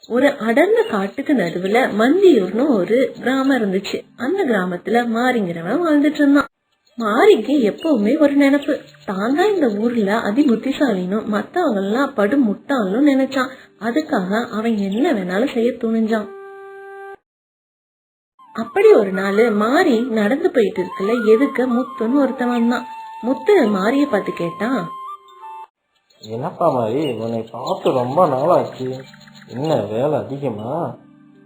ஒரு அடர்ந்த காட்டுக்கு நடுவுல மந்தியூர்னு ஒரு கிராமம் இருந்துச்சு. அந்த கிராமத்துல மாரிங்கிறவன் வாழ்ந்துட்டு இருந்தான். மாரிக்கு எப்பவுமே ஒரு நினைப்பு, தான் தான் இந்த ஊர்ல அதி புத்திசாலினும் மத்தவங்க எல்லாம் படு முட்டாளும் நினைச்சான். அதுக்காக அவன் என்ன வேணாலும் செய்ய துணிஞ்சான். அப்படி ஒரு நாள் மாரி நடந்து போயிட்டு இருக்குல்ல, எதுக்கு முத்துன்னு ஒருத்தன் வந்தான். முத்து மாரிய பார்த்து கேட்டான், என்னப்பா மாதிரி உன்னை பார்த்து ரொம்ப நாள் ஆச்சு, என்ன வேலை அதிகமா?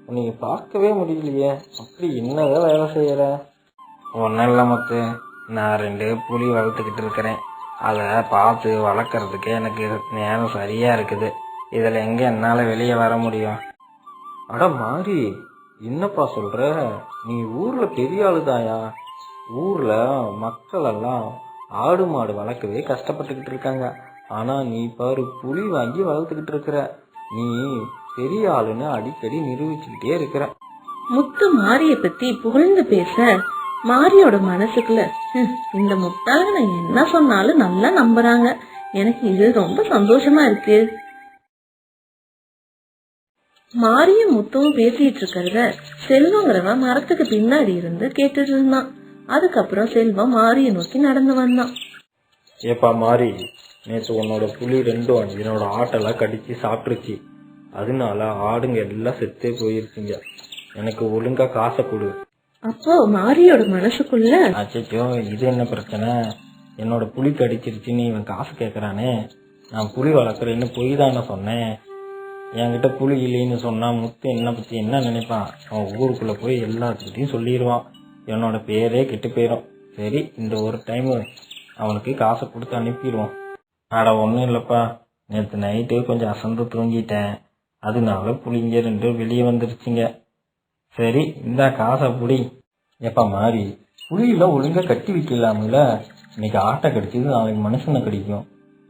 உன்னை பார்க்கவே முடியலையே, அப்படி என்னதான் வேலை செய்யற? ஒன்றும் இல்லை முத்து, நான் 2 புலி வளர்த்துக்கிட்டு இருக்கிறேன். அதை பார்த்து வளர்க்குறதுக்கு எனக்கு நேரம் சரியா இருக்குது. இதில் எங்கே என்னால் வெளியே வர முடியும்? அட மாறி, என்னப்பா சொல்ற? நீ ஊர்ல பெரிய ஆளுதாயா? ஊர்ல மக்கள் எல்லாம் ஆடு மாடு வளர்க்கவே கஷ்டப்பட்டுக்கிட்டு இருக்காங்க. ஆனா நீ பாரு, புலி வாங்கி வளர்த்துக்கிட்டு இருக்கிற. நீ பெரிய ஆளுன்னு அடிக்கடி நிரூபிச்சுக்கிட்டே இருக்கிற. முத்து மாரிய பத்தி புகழ்ந்து பேச மாரியோட மனசுக்குள்ள, இந்த முட்டாள நான் என்ன சொன்னாலும் நல்லா நம்புறாங்க, எனக்கு இது ரொம்ப சந்தோஷமா இருக்கு. மாரியும் முத்துவும் பேசிட்டு இருக்கிறத செல்வங்கிறவன் மரத்துக்கு பின்னாடி இருந்து கேட்டுட்டு இருந்தான். அதுக்கப்புறம் செல்வம் மாரிய நோக்கி நடந்து வந்தான். ஏப்பா மாறி, நேற்று உன்னோட புலி 2 என்னோட ஆட்டெல்லாம் கடிச்சு சாப்பிட்டுருச்சு. அதனால ஆடுங்க எல்லாம் செத்தே போயிருச்சுங்க. எனக்கு ஒழுங்கா காசை கொடு. அப்போ மாரியோட மனசுக்குள்ள, அச்சோ, இது என்ன பிரச்சனை? என்னோட புலி கடிச்சிருச்சுன்னு இவன் காசு கேட்கறானே. நான் புலி வளர்க்குறேன்னு பொய் தானே சொன்னேன். என்கிட்ட புலி இல்லைன்னு சொன்னா முத்து என்னை பத்தி என்ன நினைப்பான்? அவன் ஊருக்குள்ள போய் எல்லாத்துக்கிட்டையும் சொல்லிடுவான். என்னோட பேரே கெட்டு போயிடும். சரி, இந்த ஒரு டைம் அவனுக்கு காசை கொடுத்து அனுப்பிடுவான். அட ஒன்றும் இல்லைப்பா, நேற்று நைட்டு கொஞ்சம் அசந்து தூங்கிட்டேன். அதனால புளிங்க 2 வெளியே வந்துருச்சுங்க. சரி, இந்த காசை புடி. எப்பா மாறி, புளியில ஒழுங்கா கட்டி வைக்கலாம்ல. இன்னைக்கு ஆட்டை கடிச்சது நாளைக்கு மனுஷனை கடிக்கும்.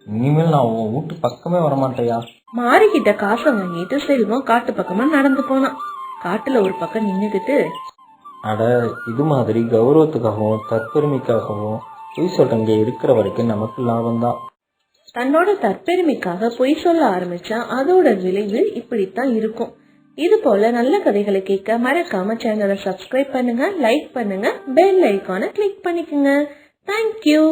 இனிமேல் நான் உன் வீட்டு பக்கமே வரமாட்டேயா? மாரிக்கிட்ட காசை வாங்கிட்டு செல்வம் காட்டு பக்கமா நடந்து போனான். காட்டுல ஒரு பக்கம் நின்னுக்கிட்டு, அட, இது மாதிரி கௌரவத்துக்காகவும் தற்பெருமைக்காகவும் பொய் சொல்றவங்க இருக்கிற வரைக்கும் நமக்கு லாபம் தான். தன்னோட தற்பெருமைக்காக பொய் சொல்ல ஆரம்பிச்சா அதோட விளைவு இப்படித்தான் இருக்கும். இது போல நல்ல கதைகளை கேட்க மறக்காம சேனலை சப்ஸ்கிரைப் பண்ணுங்க, லைக் பண்ணுங்க, பெல் ஐகானை கிளிக் பண்ணிக்கோங்க. தேங்க்யூ.